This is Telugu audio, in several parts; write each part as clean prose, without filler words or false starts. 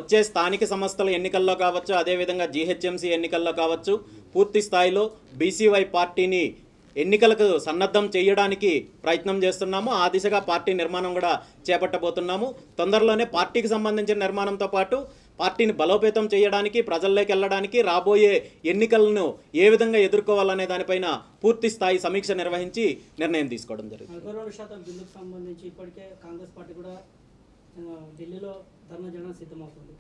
వచ్చే స్థానిక సంస్థల ఎన్నికల్లో కావచ్చు, అదేవిధంగా జీహెచ్ఎంసీ ఎన్నికల్లో కావచ్చు, పూర్తి స్థాయిలో బీసీవై పార్టీని ఎన్నికలకు సన్నద్ధం చేయడానికి ప్రయత్నం చేస్తున్నాము. ఆ దిశగా పార్టీ నిర్మాణం కూడా చేపట్టబోతున్నాము. తొందరలోనే పార్టీకి సంబంధించిన నిర్మాణంతో పాటు పార్టీని బలోపేతం చేయడానికి, ప్రజల్లోకి వెళ్ళడానికి, రాబోయే ఎన్నికలను ఏ విధంగా ఎదుర్కోవాలనే దానిపైన పూర్తి స్థాయి సమీక్ష నిర్వహించి నిర్ణయం తీసుకోవడం జరిగింది. 42% బిల్లుకు సంబంధించి ఇప్పటికే కాంగ్రెస్ పార్టీ కూడా ఢిల్లీలో ధర్నా చేయడానికి సిద్ధమవుతుంది.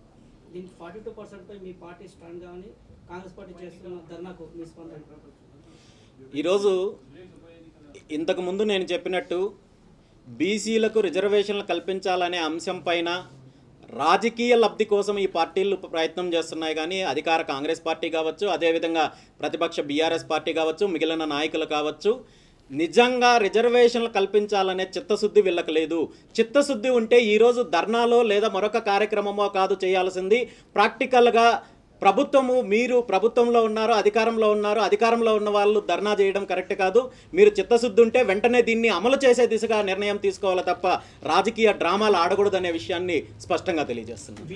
దీనికి 42% పై మీ పార్టీ స్టాండ్ కానీ కాంగ్రెస్ పార్టీ చేస్తున్న ధర్నాకు మీ స్పందన? ఈరోజు ఇంతకుముందు నేను చెప్పినట్టు బీసీలకు రిజర్వేషన్లు కల్పించాలనే అంశం పైన రాజకీయ లబ్ధి కోసం ఈ పార్టీలు ప్రయత్నం చేస్తున్నాయి. కానీ అధికార కాంగ్రెస్ పార్టీ కావచ్చు, అదేవిధంగా ప్రతిపక్ష బీఆర్ఎస్ పార్టీ కావచ్చు, మిగిలిన నాయకులు కావచ్చు, నిజంగా రిజర్వేషన్లు కల్పించాలనే చిత్తశుద్ధి వీళ్ళకి లేదు. చిత్తశుద్ధి ఉంటే ఈరోజు ధర్నాలో లేదా మరొక కార్యక్రమమో కాదు చేయాల్సింది. ప్రాక్టికల్గా మీరు ప్రభుత్వంలో ఉన్నారు, అధికారంలో ఉన్న వాళ్ళు ధర్నా చేయడం కరెక్ట్ కాదు. మీరు చిత్తశుద్ధి ఉంటే వెంటనే దీన్ని అమలు చేసే దిశగా నిర్ణయం తీసుకోవాలి తప్ప రాజకీయ డ్రామాలు ఆడకూడదు అనే విషయాన్ని స్పష్టంగా తెలియజేస్తున్నాను.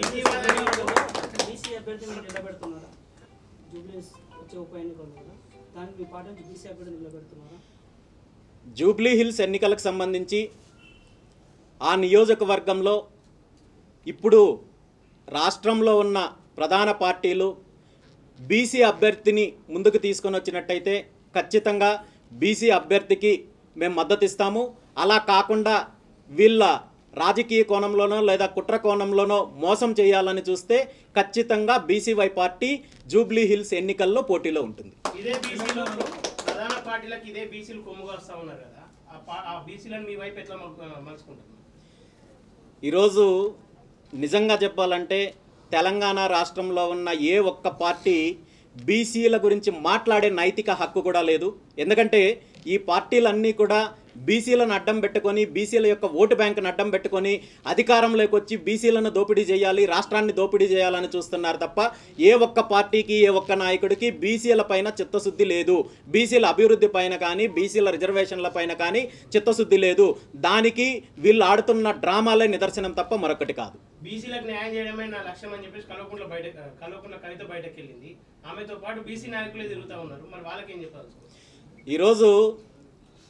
జూబ్లీ హిల్స్ ఎన్నికలకు సంబంధించి ఆ నియోజకవర్గంలో ఇప్పుడు రాష్ట్రంలో ఉన్న ప్రధాన పార్టీలు బీసీ అభ్యర్థిని ముందుకు తీసుకొని వచ్చినట్టయితే ఖచ్చితంగా బీసీ అభ్యర్థికి మేము మద్దతు ఇస్తాము. అలా కాకుండా వీళ్ళ రాజకీయ కోణంలోనో లేదా కుట్ర కోణంలోనో మోసం చేయాలని చూస్తే ఖచ్చితంగా బీసీవై పార్టీ జూబ్లీ హిల్స్ ఎన్నికల్లో పోటీలో ఉంటుంది. ఇదే బీసీలో ప్రధాన పార్టీలకు ఇదే బీసీలు కొమ్ముగా వస్తూ ఉన్నారు కదా, ఆ బీసీలను మీ వైపు ఎట్లా మలుచుకుంటున్నారు? ఈరోజు నిజంగా చెప్పాలంటే తెలంగాణ రాష్ట్రంలో ఉన్న ఏ ఒక్క పార్టీ బీసీల గురించి మాట్లాడే నైతిక హక్కు కూడా లేదు. ఎందుకంటే ఈ పార్టీలన్నీ కూడా బీసీలను అడ్డం పెట్టుకొని, బీసీల యొక్క ఓటు బ్యాంకును అడ్డం పెట్టుకొని అధికారంలోకి వచ్చి బీసీలను దోపిడీ చేయాలి, రాష్ట్రాన్ని దోపిడీ చేయాలని చూస్తున్నారు తప్ప ఏ ఒక్క పార్టీకి, ఏ ఒక్క నాయకుడికి బీసీల పైన చిత్తశుద్ధి లేదు. బీసీల అభివృద్ధి పైన కానీ, బీసీల రిజర్వేషన్ల పైన కానీ చిత్తశుద్ధి లేదు. దానికి వీళ్ళు ఆడుతున్న డ్రామాలే నిదర్శనం తప్ప మరొకటి కాదు. బీసీలకు న్యాయం చేయడమే నా లక్ష్యం అని చెప్పేసి కల్వకుంట్ల కవిత బయటకు వెళ్ళింది. ఆమెతో పాటు బీసీ నాయకులే తిరుగుతూ ఉన్నారు. మరి వాళ్ళకి ఏం చెప్పాలి? ఈరోజు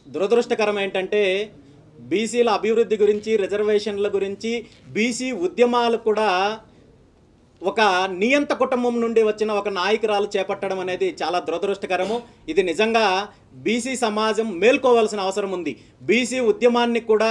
దురదృష్టకరం ఏంటంటే బీసీల అభివృద్ధి గురించి, రిజర్వేషన్ల గురించి, బీసీ ఉద్యమాలు కూడా ఒక నియంత కుటుంబం నుండి వచ్చిన ఒక నాయకురాలు చేపట్టడం అనేది చాలా దురదృష్టకరము. ఇది నిజంగా బీసీ సమాజం మేల్కోవాల్సిన అవసరం ఉంది. బీసీ ఉద్యమాన్ని కూడా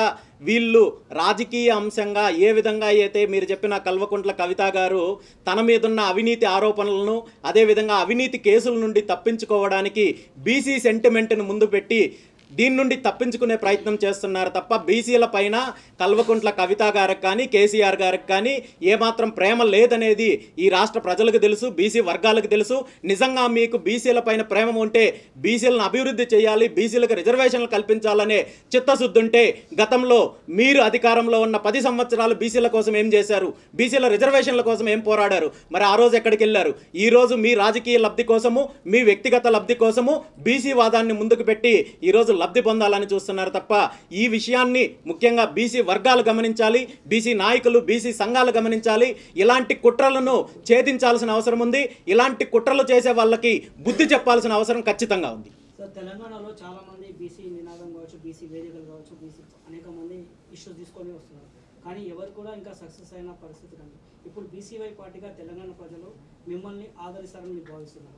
వీళ్ళు రాజకీయ అంశంగా ఏ విధంగా అయితే మీరు చెప్పిన కల్వకుంట్ల కవిత గారు తన మీదున్న అవినీతి ఆరోపణలను, అదేవిధంగా అవినీతి కేసుల నుండి తప్పించుకోవడానికి బీసీ సెంటిమెంట్ను ముందు పెట్టి దీని నుండి తప్పించుకునే ప్రయత్నం చేస్తున్నారు తప్ప బీసీల పైన కల్వకుంట్ల కవిత గారికి కానీ, కేసీఆర్ గారికి కానీ ఏమాత్రం ప్రేమ లేదనేది ఈ రాష్ట్ర ప్రజలకు తెలుసు, బీసీ వర్గాలకు తెలుసు. నిజంగా మీకు బీసీల పైన ప్రేమ ఉంటే బీసీలను అభివృద్ధి చేయాలి, బీసీలకు రిజర్వేషన్లు కల్పించాలనే చిత్తశుద్ధి ఉంటే గతంలో మీరు అధికారంలో ఉన్న 10 సంవత్సరాలు బీసీల కోసం ఏం చేశారు? బీసీల రిజర్వేషన్ల కోసం ఏం పోరాడారు? మరి ఆ రోజు ఎక్కడికి వెళ్ళారు? ఈరోజు మీ రాజకీయ లబ్ధి కోసము, మీ వ్యక్తిగత లబ్ధి కోసము బీసీ వాదాన్ని ముందుకు పెట్టి ఈరోజు లబ్ధి పొందాలని చూస్తున్నారు తప్ప ఈ విషయాన్ని ముఖ్యంగా బీసీ వర్గాలు గమనించాలి, బీసీ నాయకులు, బీసీ సంఘాలు గమనించాలి. ఇలాంటి కుట్రలను ఛేదించాల్సిన అవసరం ఉంది. ఇలాంటి కుట్రలు చేసే వాళ్ళకి బుద్ధి చెప్పాల్సిన అవసరం ఖచ్చితంగా ఉంది. సార్, తెలంగాణలో చాలా మంది బీసీ నినాదం కావచ్చు, బీసీ వేదికలు కావచ్చు, బీసీ అనేక మంది ఇష్యూస్ తీసుకొని వస్తున్నారు. కానీ ఎవరు కూడా ఇంకా సక్సెస్ అయిన పరిస్థితి కానీ ఇప్పుడు బీసీవై పార్టీగా తెలంగాణ ప్రజలు మిమ్మల్ని ఆదరిస్తారని మీరు భావిస్తున్నారు?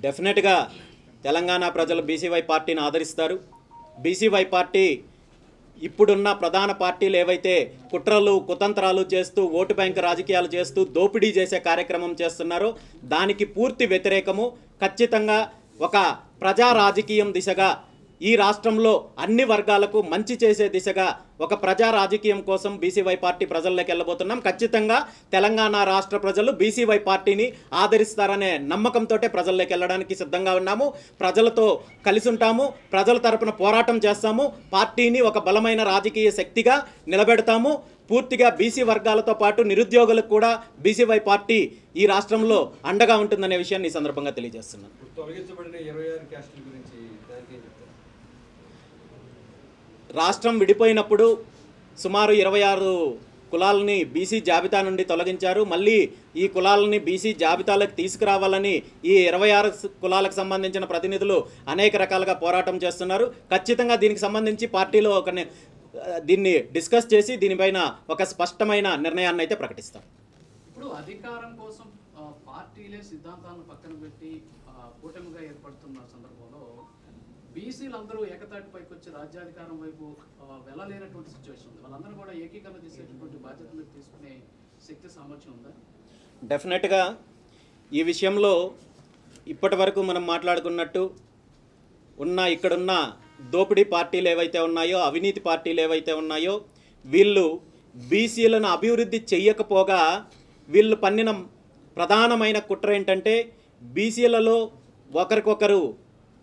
డెఫినెట్గా తెలంగాణ ప్రజలు బీసీవై పార్టీని ఆదరిస్తారు. బీసీవై పార్టీ ఇప్పుడున్న ప్రధాన పార్టీలు ఏవైతే కుట్రలు, కుతంత్రాలు చేస్తూ, ఓటు బ్యాంకు రాజకీయాలు చేస్తూ దోపిడీ చేసే కార్యక్రమం చేస్తున్నారో దానికి పూర్తి వ్యతిరేకము. ఖచ్చితంగా ఒక ప్రజా రాజకీయం దిశగా ఈ రాష్ట్రంలో అన్ని వర్గాలకు మంచి చేసే దిశగా ఒక ప్రజా రాజకీయం కోసం బీసీవై పార్టీ ప్రజల్లోకి వెళ్ళబోతున్నాం. ఖచ్చితంగా తెలంగాణ రాష్ట్ర ప్రజలు బీసీవై పార్టీని ఆదరిస్తారనే నమ్మకంతో ప్రజల్లోకి వెళ్ళడానికి సిద్ధంగా ఉన్నాము. ప్రజలతో కలిసి ఉంటాము, ప్రజల తరపున పోరాటం చేస్తాము, పార్టీని ఒక బలమైన రాజకీయ శక్తిగా నిలబెడతాము. పూర్తిగా బీసీ వర్గాలతో పాటు నిరుద్యోగులకు కూడా బీసీవై పార్టీ ఈ రాష్ట్రంలో అండగా ఉంటుందనే విషయాన్ని ఈ సందర్భంగా తెలియజేస్తున్నాను. రాష్ట్రం విడిపోయినప్పుడు సుమారు 26 కులాలని బీసీ జాబితా నుండి తొలగించారు. మళ్ళీ ఈ కులాలని బీసీ జాబితాలోకి తీసుకురావాలని ఈ 26 కులాలకు సంబంధించిన ప్రతినిధులు అనేక రకాలుగా పోరాటం చేస్తున్నారు. ఖచ్చితంగా దీనికి సంబంధించి పార్టీలో దీన్ని డిస్కస్ చేసి దీనిపైన ఒక స్పష్టమైన నిర్ణయాన్ని అయితే ప్రకటిస్తాం. ఇప్పుడు అధికారం కోసం పార్టీలే సిద్ధాంతాలను పక్కన పెట్టి కూటమిగా ఏర్పడుతున్న సందర్భంలో బీసీలందరూ ఏకతాటిపైకి వచ్చి రాజ్యాధికారం వైపు వెళ్ళలేనటువంటి సిచ్యువేషన్ ఉంది. వాళ్ళందరూ కూడా ఏకీకరణ చేసేటటువంటి బాధ్యత మీరు తీసుకునే శక్తి సామర్థ్యం ఉందా? డెఫినెట్గా ఈ విషయంలో ఇప్పటి వరకు మనం మాట్లాడుకున్నట్టు ఇక్కడున్న దోపిడీ పార్టీలు ఏవైతే ఉన్నాయో, అవినీతి పార్టీలు ఏవైతే ఉన్నాయో, వీళ్ళు బీసీలను అభివృద్ధి చెయ్యకపోగా వీళ్ళు పన్నిన ప్రధానమైన కుట్ర ఏంటంటే బీసీలలో ఒకరికొకరు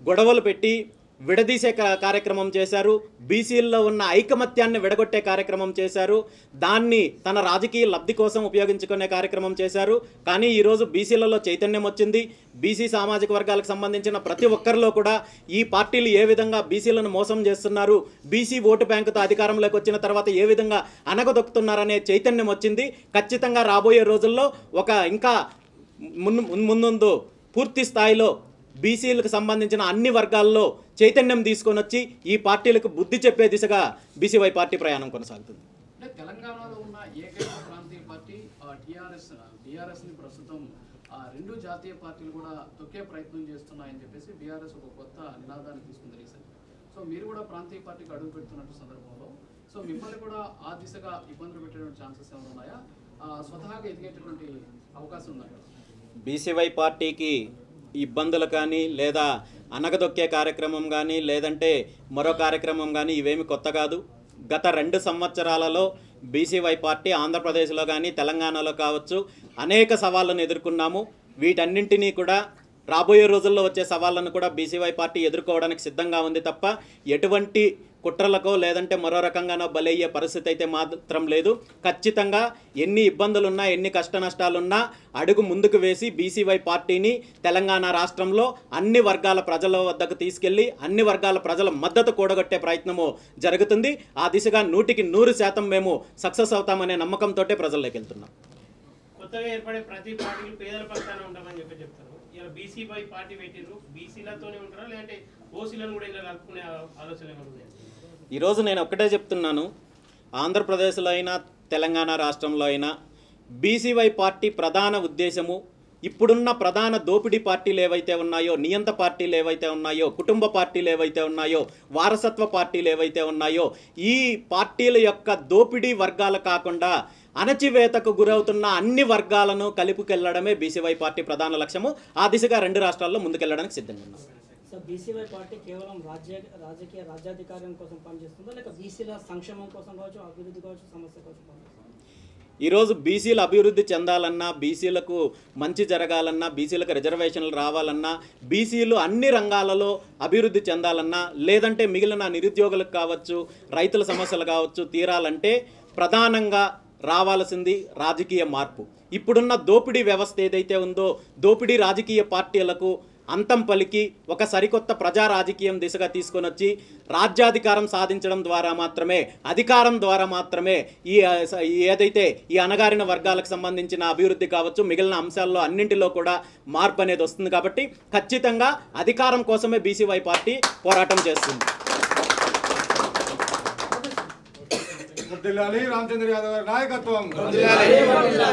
గొడవలు పెట్టి విడదీసే కార్యక్రమం చేశారు. బీసీల్లో ఉన్న ఐకమత్యాన్ని విడగొట్టే కార్యక్రమం చేశారు. దాన్ని తన రాజకీయ లబ్ధి కోసం ఉపయోగించుకునే కార్యక్రమం చేశారు. కానీ ఈరోజు బీసీలలో చైతన్యం వచ్చింది. బీసీ సామాజిక వర్గాలకు సంబంధించిన ప్రతి ఒక్కరిలో కూడా ఈ పార్టీలు ఏ విధంగా బీసీలను మోసం చేస్తున్నారు, బీసీ ఓటు బ్యాంకుతో అధికారంలోకి వచ్చిన తర్వాత ఏ విధంగా అనగదొక్కుతున్నారనే చైతన్యం వచ్చింది. ఖచ్చితంగా రాబోయే రోజుల్లో ఇంకా ముందు పూర్తి స్థాయిలో బీసీలకు సంబంధించిన అన్ని వర్గాల్లో చైతన్యం తీసుకొని వచ్చి ఈ పార్టీలకు బుద్ధి చెప్పే దిశగా బీసీవై పార్టీ ప్రయాణం కొనసాగుతుంది. అంటే తెలంగాణలో ఉన్న ఏకైక ప్రాంతీయ పార్టీ టీఆర్ఎస్ని ప్రస్తుతం రెండు జాతీయ పార్టీలు కూడా తొక్కే ప్రయత్నం చేస్తున్నాయని చెప్పేసి బీఆర్ఎస్ ఒక కొత్త నినాదాన్ని తీసుకుంది రీసెంట్. సో మీరు కూడా ప్రాంతీయ పార్టీకి అడుగు పెడుతున్నట్టు సందర్భంలో సో మిమ్మల్ని కూడా ఆ దిశగా ఇబ్బందులు పెట్టేటువంటి ఛాన్సెస్ ఏమైనా ఉన్నాయా? స్వతహాగా ఎదిగేటటువంటి అవకాశం ఉందా? బీసీవై పార్టీకి ఇబ్బందులు కానీ లేదా అనగదొక్కే కార్యక్రమం కానీ లేదంటే మరో కార్యక్రమం కానీ ఇవేమి కొత్త కాదు. గత 2 సంవత్సరాలలో బీసీవై పార్టీ ఆంధ్రప్రదేశ్లో కానీ తెలంగాణలో కావచ్చు అనేక సవాళ్ళను ఎదుర్కొన్నాము. వీటన్నింటినీ కూడా రాబోయే రోజుల్లో వచ్చే సవాళ్ళను కూడా బీసీవై పార్టీ ఎదుర్కోవడానికి సిద్ధంగా ఉంది తప్ప ఎటువంటి కుట్రలకో లేదంటే మరో రకంగానో బలయ్యే పరిస్థితి అయితే మాత్రం లేదు. ఖచ్చితంగా ఎన్ని ఇబ్బందులున్నా ఎన్ని కష్ట నష్టాలున్నా అడుగు ముందుకు వేసి బీసీవై పార్టీని తెలంగాణ రాష్ట్రంలో అన్ని వర్గాల ప్రజల వద్దకు తీసుకెళ్లి అన్ని వర్గాల ప్రజల మద్దతు కూడగొట్టే ప్రయత్నము జరుగుతుంది. ఆ దిశగా 100% మేము సక్సెస్ అవుతామనే నమ్మకంతో ప్రజల్లోకి వెళ్తున్నాం. కొత్తగా ఏర్పడే ప్రతి పార్టీలు పేదల పక్షాన ఉంటామని చెప్తారు. ఇలా బీసీవై పార్టీ పెట్టిరు, బీసీలతోనే ఉంటారా లేదంటే ఓసీలను కూడా ఇలా కలుపుకునే ఆలోచన ఏమన్నా? ఈరోజు నేను ఒక్కటే చెప్తున్నాను, ఆంధ్రప్రదేశ్లో అయినా తెలంగాణ రాష్ట్రంలో అయినా బీసీవై పార్టీ ప్రధాన ఉద్దేశము ఇప్పుడున్న ప్రధాన దోపిడీ పార్టీలు ఏవైతే ఉన్నాయో, నియంత పార్టీలు ఏవైతే ఉన్నాయో, కుటుంబ పార్టీలు ఏవైతే ఉన్నాయో, వారసత్వ పార్టీలు ఏవైతే ఉన్నాయో, ఈ పార్టీల యొక్క దోపిడీ వర్గాలు కాకుండా అణచివేతకు గురవుతున్న అన్ని వర్గాలను కలుపుకెళ్లడమే బీసీవై పార్టీ ప్రధాన లక్ష్యము. ఆ దిశగా 2 రాష్ట్రాల్లో ముందుకెళ్లడానికి సిద్ధంగా ఉన్నాం. సో బీసీవై పార్టీ కేవలం రాజ్యాధికారం కోసం పనిచేస్తుందా లేక బీసీల సంక్షేమం కోసం కావచ్చు, అభివృద్ధి కావచ్చు, సమస్య కోసం పనిచేస్తుందా? ఈరోజు బీసీలు అభివృద్ధి చెందాలన్నా, బీసీలకు మంచి జరగాలన్నా, బీసీలకు రిజర్వేషన్లు రావాలన్నా, బీసీలు అన్ని రంగాలలో అభివృద్ధి చెందాలన్నా, లేదంటే మిగిలిన నిరుద్యోగులకు కావచ్చు, రైతుల సమస్యలు కావచ్చు తీరాలంటే ప్రధానంగా రావాల్సింది రాజకీయ మార్పు. ఇప్పుడున్న దోపిడీ వ్యవస్థ ఏదైతే ఉందో, దోపిడీ రాజకీయ పార్టీలకు అంతం పలికి ఒక సరికొత్త ప్రజా రాజకీయం దిశగా తీసుకొని వచ్చి రాజ్యాధికారం సాధించడం ద్వారా మాత్రమే, అధికారం ద్వారా మాత్రమే ఏదైతే ఈ అణగారిన వర్గాలకు సంబంధించిన అభివృద్ధి కావచ్చు, మిగిలిన అంశాల్లో అన్నింటిలో కూడా మార్పు అనేది వస్తుంది. కాబట్టి ఖచ్చితంగా అధికారం కోసమే బీసీవై పార్టీ పోరాటం చేస్తుంది. రామచంద్ర యాదవ్ నాయకత్వం